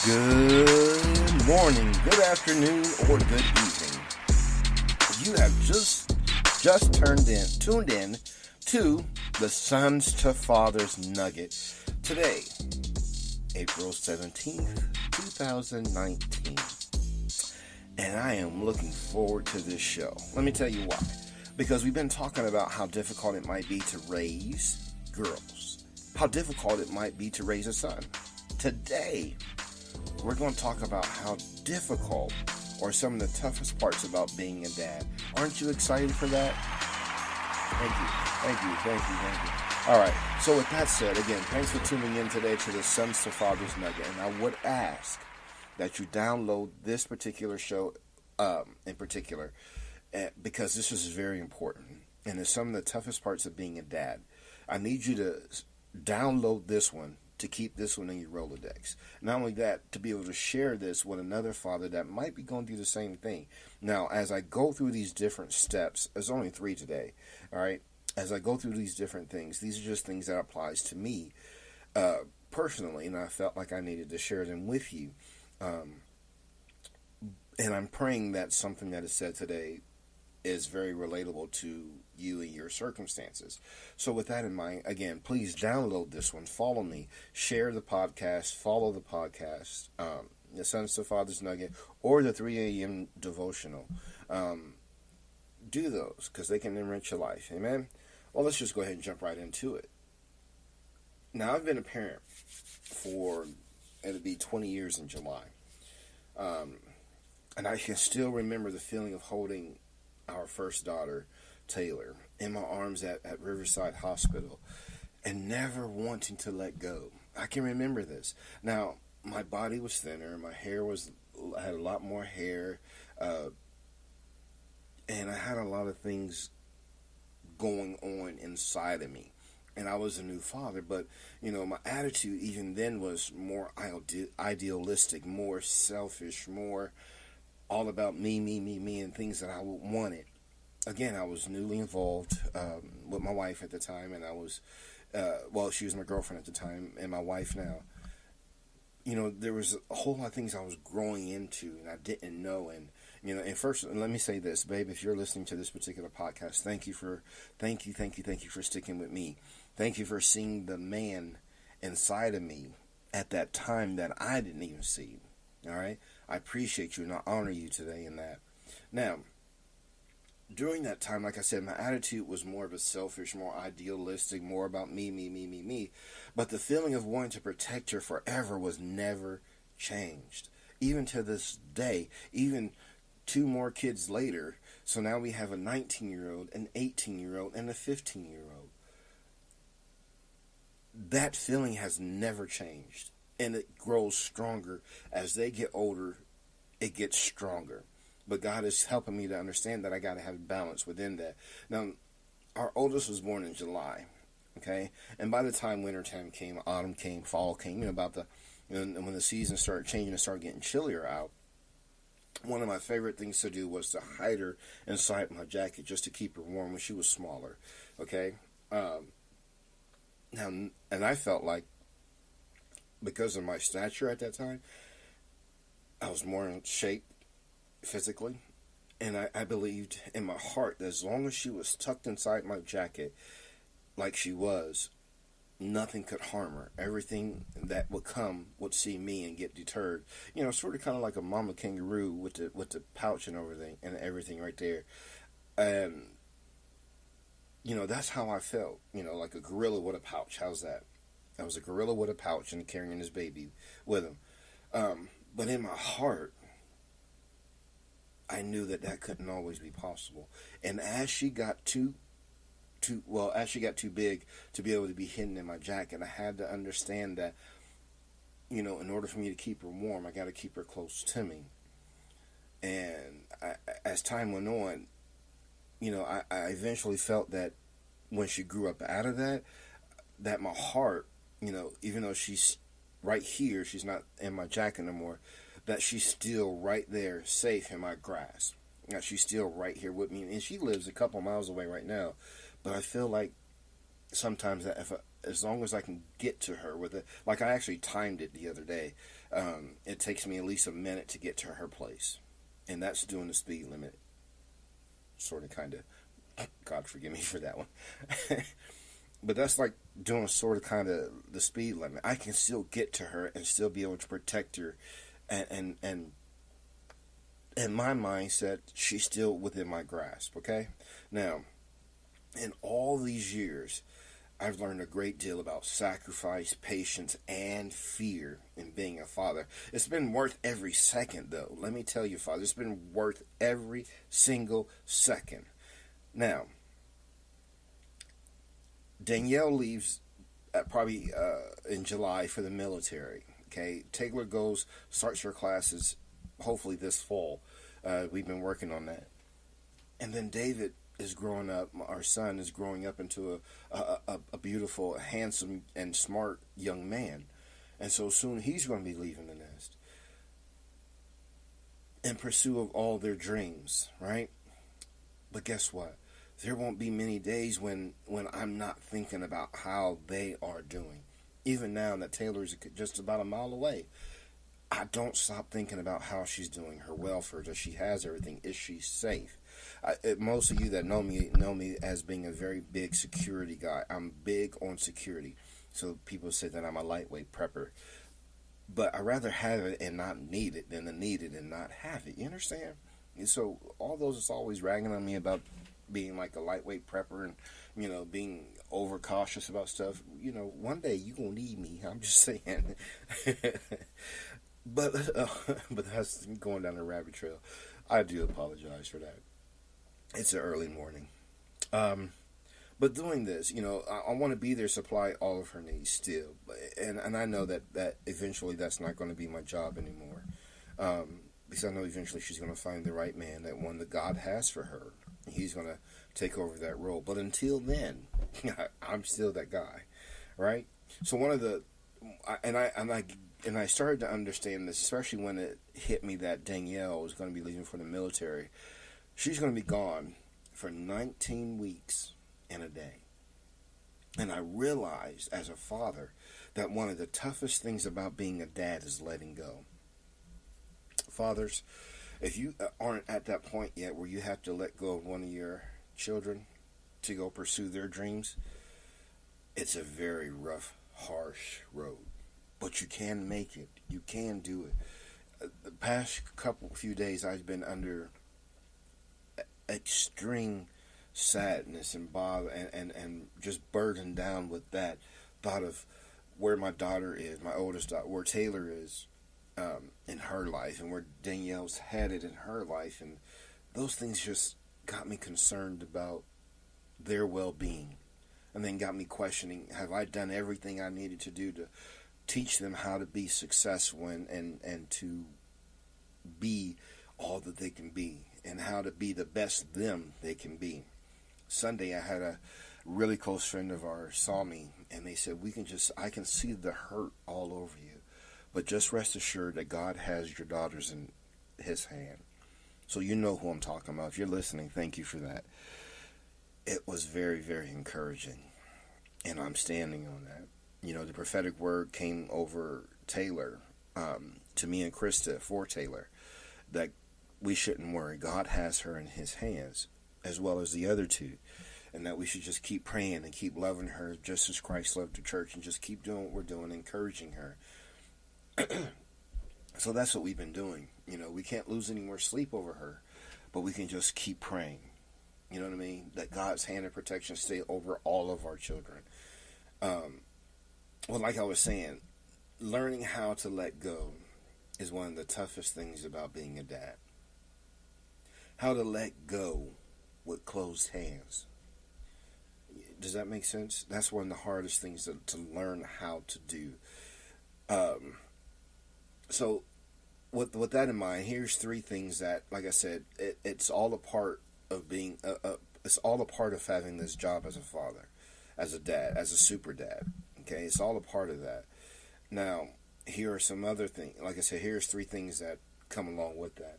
Good morning, good afternoon, or good evening. You have just tuned in to the Sons to Fathers Nugget. Today, April 17th, 2019. And I am looking forward to this show. Let me tell you why. Because we've been talking about how difficult it might be to raise girls. How difficult it might be to raise a son. Today, we're going to talk about how difficult or some of the toughest parts about being a dad. Aren't you excited for that? Thank you. All right, so with that said, again, thanks for tuning in today to the Sons to Fathers Nugget. And I would ask that you download this particular show in particular because this is very important. And it's some of the toughest parts of being a dad. I need you to download this one to keep this one in your Rolodex. Not only that, to be able to share this with another father that might be going through the same thing. Now, as I go through these different steps, there's only 3 today, all right? As I go through these different things, these are just things that applies to me personally, and I felt like I needed to share them with you. And I'm praying that something that is said today is very relatable to you and your circumstances. So with that in mind, again, please download this one, follow me, share the podcast, follow the podcast, the Sons to Fathers Nugget, or the 3 a.m. devotional. Do those, because they can enrich your life. Amen? Well, let's just go ahead and jump right into it. Now, I've been a parent for, it'll be 20 years in July. And I can still remember the feeling of holding our first daughter, Taylor, in my arms at Riverside Hospital and never wanting to let go. I can remember this. Now, my body was thinner, my hair had a lot more hair, and I had a lot of things going on inside of me. And I was a new father, but, my attitude even then was more idealistic, more selfish, more all about me, and things that I wanted. Again, I was newly involved with my wife at the time, and I was, she was my girlfriend at the time, and my wife now. There was a whole lot of things I was growing into, and I didn't know. And and first, let me say this, babe. If you're listening to this particular podcast, thank you for sticking with me. Thank you for seeing the man inside of me at that time that I didn't even see. All right, I appreciate you, and I honor you today in that. Now, during that time, like I said, my attitude was more of a selfish, more idealistic, more about me. But the feeling of wanting to protect her forever was never changed. Even to this day, even 2 more kids later. So now we have a 19-year-old, an 18-year-old, and a 15-year-old. That feeling has never changed. And it grows stronger. As they get older, it gets stronger. But God is helping me to understand that I got to have balance within that. Now, our oldest was born in July, okay? And by the time wintertime came, autumn came, fall came, when the season started changing and started getting chillier out, one of my favorite things to do was to hide her inside my jacket just to keep her warm when she was smaller, okay? And I felt like, because of my stature at that time, I was more in shape physically, and I believed in my heart that as long as she was tucked inside my jacket like she was, nothing could harm her. Everything that would come would see me and get deterred. Sort of kind of like a mama kangaroo with the pouch and everything right there. And that's how I felt. Like a gorilla with a pouch. How's that? I was a gorilla with a pouch and carrying his baby with him. But in my heart, I knew that couldn't always be possible. And as she got too big to be able to be hidden in my jacket, I had to understand that, in order for me to keep her warm, I got to keep her close to me. And as time went on, I eventually felt that when she grew up out of that my heart, even though she's right here, she's not in my jacket anymore, that she's still right there, safe in my grasp. That she's still right here with me. And she lives a couple miles away right now. But I feel like sometimes that as long as I can get to her with it. Like I actually timed it the other day. It takes me at least a minute to get to her place, and that's doing the speed limit. Sort of, kind of. God forgive me for that one. But that's like doing sort of kind of the speed limit. I can still get to her and still be able to protect her, and in my mindset, she's still within my grasp. Okay, now in all these years, I've learned a great deal about sacrifice, patience, and fear in being a father. It's been worth every second, though. Let me tell you, Father, it's been worth every single second. Now, Danielle leaves probably in July for the military. Okay, Taylor starts her classes hopefully this fall. We've been working on that. And then David is growing up, our son is growing up into a beautiful, handsome, and smart young man. And so soon he's going to be leaving the nest in pursuit of all their dreams, right? But guess what? There won't be many days when I'm not thinking about how they are doing. Even now that Taylor's just about a mile away, I don't stop thinking about how she's doing, her welfare. Does she has everything? Is she safe? Most of you that know me as being a very big security guy. I'm big on security. So people say that I'm a lightweight prepper. But I'd rather have it and not need it than to need it and not have it. You understand? And so all those is always ragging on me about being like a lightweight prepper and, being overcautious about stuff. One day you gonna need me. I'm just saying. But that's going down a rabbit trail. I do apologize for that. It's an early morning. But doing this, I want to be there, supply all of her needs still. And I know that eventually that's not going to be my job anymore. Because I know eventually she's going to find the right man, that one that God has for her. He's going to take over that role. But until then, I'm still that guy, right? So one of the, and I started to understand this, especially when it hit me that Danielle was going to be leaving for the military. She's going to be gone for 19 weeks and a day. And I realized as a father that one of the toughest things about being a dad is letting go. Fathers, if you aren't at that point yet where you have to let go of one of your children to go pursue their dreams, it's a very rough, harsh road. But you can make it. You can do it. The past few days I've been under extreme sadness and bother and just burdened down with that thought of where my daughter is, my oldest daughter, where Taylor is in her life, and where Danielle's headed in her life, and those things just got me concerned about their well-being, and then got me questioning, have I done everything I needed to do to teach them how to be successful and to be all that they can be, and how to be the best them they can be. Sunday, I had a really close friend of ours saw me, and they said, I can see the hurt all over you, but just rest assured that God has your daughters in his hand. So you know who I'm talking about. If you're listening, thank you for that. It was very, very encouraging, and I'm standing on that. The prophetic word came over Taylor, to me and Krista, for Taylor, that we shouldn't worry. God has her in his hands, as well as the other two, and that we should just keep praying and keep loving her just as Christ loved the church, and just keep doing what we're doing, encouraging her. So that's what we've been doing. We can't lose any more sleep over her, but we can just keep praying. You know what I mean? That God's hand of protection stay over all of our children. Well, like I was saying, learning how to let go is one of the toughest things about being a dad. How to let go with closed hands. Does that make sense? That's one of the hardest things to learn how to do. So, with that in mind, here's 3 things that, like I said, it's all a part of being. It's all a part of having this job as a father, as a dad, as a super dad. Okay, it's all a part of that. Now, here are some other things. Like I said, here's 3 things that come along with that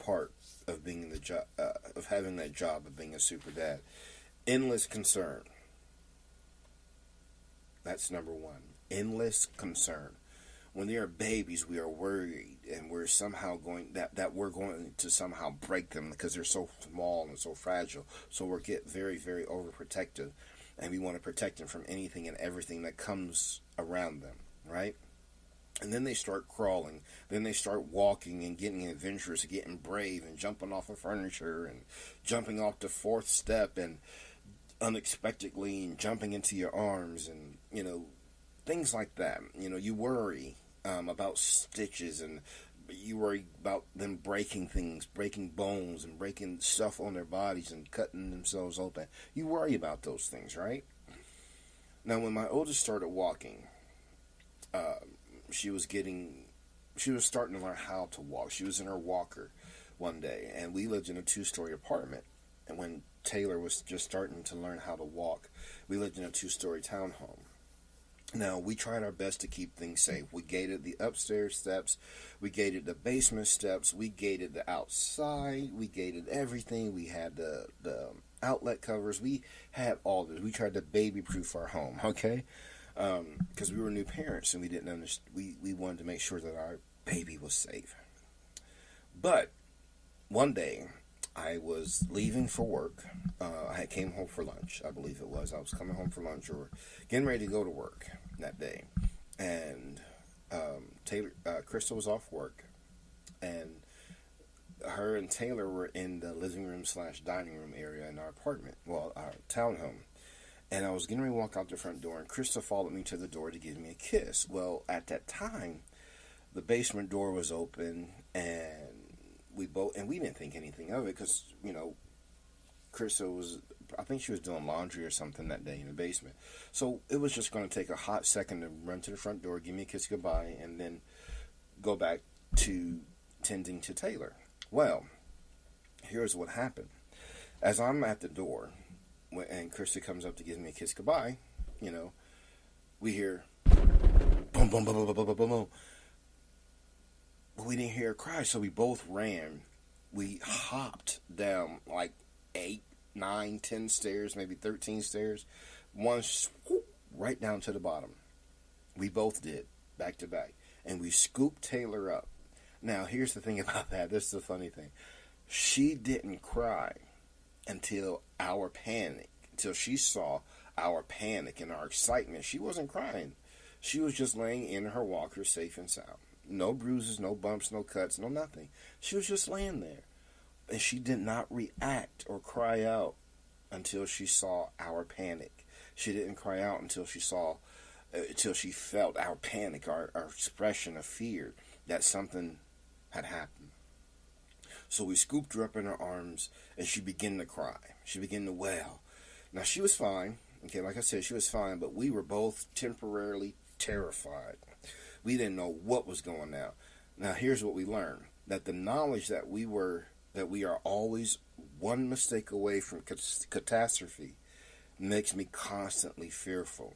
part of being in the job, of having that job of being a super dad. Endless concern. That's number one. Endless concern. When they are babies, we are worried, and we're somehow that we're going to somehow break them because they're so small and so fragile. So we get very, very overprotective, and we want to protect them from anything and everything that comes around them, right? And then they start crawling. Then they start walking and getting adventurous, getting brave, and jumping off of furniture and jumping off the fourth step and unexpectedly and jumping into your arms and things like that. You worry about stitches, and you worry about them breaking things, breaking bones, and breaking stuff on their bodies and cutting themselves open. You worry about those things, right? Now, when my oldest started walking, she was starting to learn how to walk. She was in her walker one day, and we lived in a 2-story apartment. And when Taylor was just starting to learn how to walk, we lived in a 2-story townhome. Now, we tried our best to keep things safe. We gated the upstairs steps. We gated the basement steps. We gated the outside. We gated everything. We had the outlet covers. We had all this. We tried to baby-proof our home, okay? Because we were new parents and we didn't understand. We wanted to make sure that our baby was safe. But one day, I was leaving for work. I came home for lunch, I believe it was. I was coming home for lunch or getting ready to go to work that day. And Crystal was off work. And her and Taylor were in the living room / dining room area in our apartment. Well, our townhome. And I was getting ready to walk out the front door, and Krista followed me to the door to give me a kiss. Well, at that time, the basement door was open, and we didn't think anything of it because, Krista I think she was doing laundry or something that day in the basement. So it was just going to take a hot second to run to the front door, give me a kiss goodbye, and then go back to tending to Taylor. Well, here's what happened. As I'm at the door, and Krista comes up to give me a kiss goodbye, we hear boom, boom, boom, boom, boom, boom, boom, boom. But we didn't hear a cry, so we both ran. We hopped down like 8, 9, 10 stairs, maybe 13 stairs. One swoop, right down to the bottom. We both did, back to back. And we scooped Taylor up. Now, here's the thing about that. This is the funny thing. She didn't cry until she saw our panic and our excitement. She wasn't crying. She was just laying in her walker safe and sound. No bruises, no bumps, no cuts, no nothing. She was just laying there. And she did not react or cry out until she saw our panic. She didn't cry out until she felt our panic, our expression of fear that something had happened. So we scooped her up in our arms, and she began to cry. She began to wail. Now, she was fine. Okay, like I said, she was fine, but we were both temporarily terrified. We didn't know what was going on. Now, here's what we learned. That the knowledge that we are always one mistake away from catastrophe makes me constantly fearful.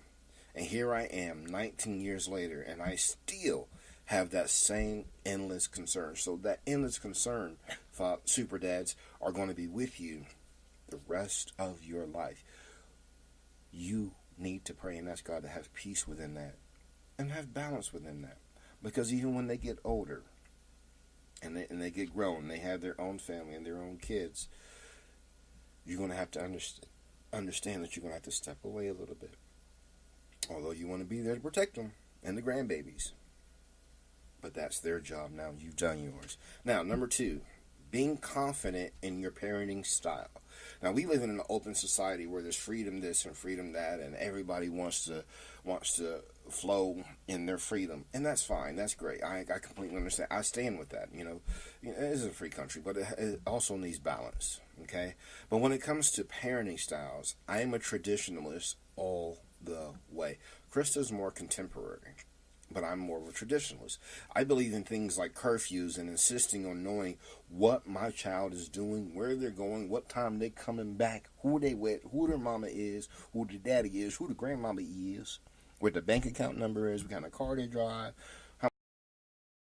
And here I am, 19 years later, and I still have that same endless concern. So that endless concern, super dads, are going to be with you the rest of your life. You need to pray and ask God to have peace within that and have balance within that. Because even when they get older and they get grown, they have their own family and their own kids, you're going to have to understand that you're going to have to step away a little bit. Although you want to be there to protect them and the grandbabies. But that's their job now. You've done yours. Now, number 2, being confident in your parenting style. Now, we live in an open society where there's freedom this and freedom that, and everybody wants to flow in their freedom, and that's fine. That's great. I completely understand. I stand with that. It is a free country, but it also needs balance. Okay, but when it comes to parenting styles, I am a traditionalist all the way. Krista's more contemporary, but I'm more of a traditionalist. I believe in things like curfews and insisting on knowing what my child is doing, where they're going, what time they're coming back, who they with, who their mama is, who their daddy is, who the grandmama is, where the bank account number is, what kind of car they drive,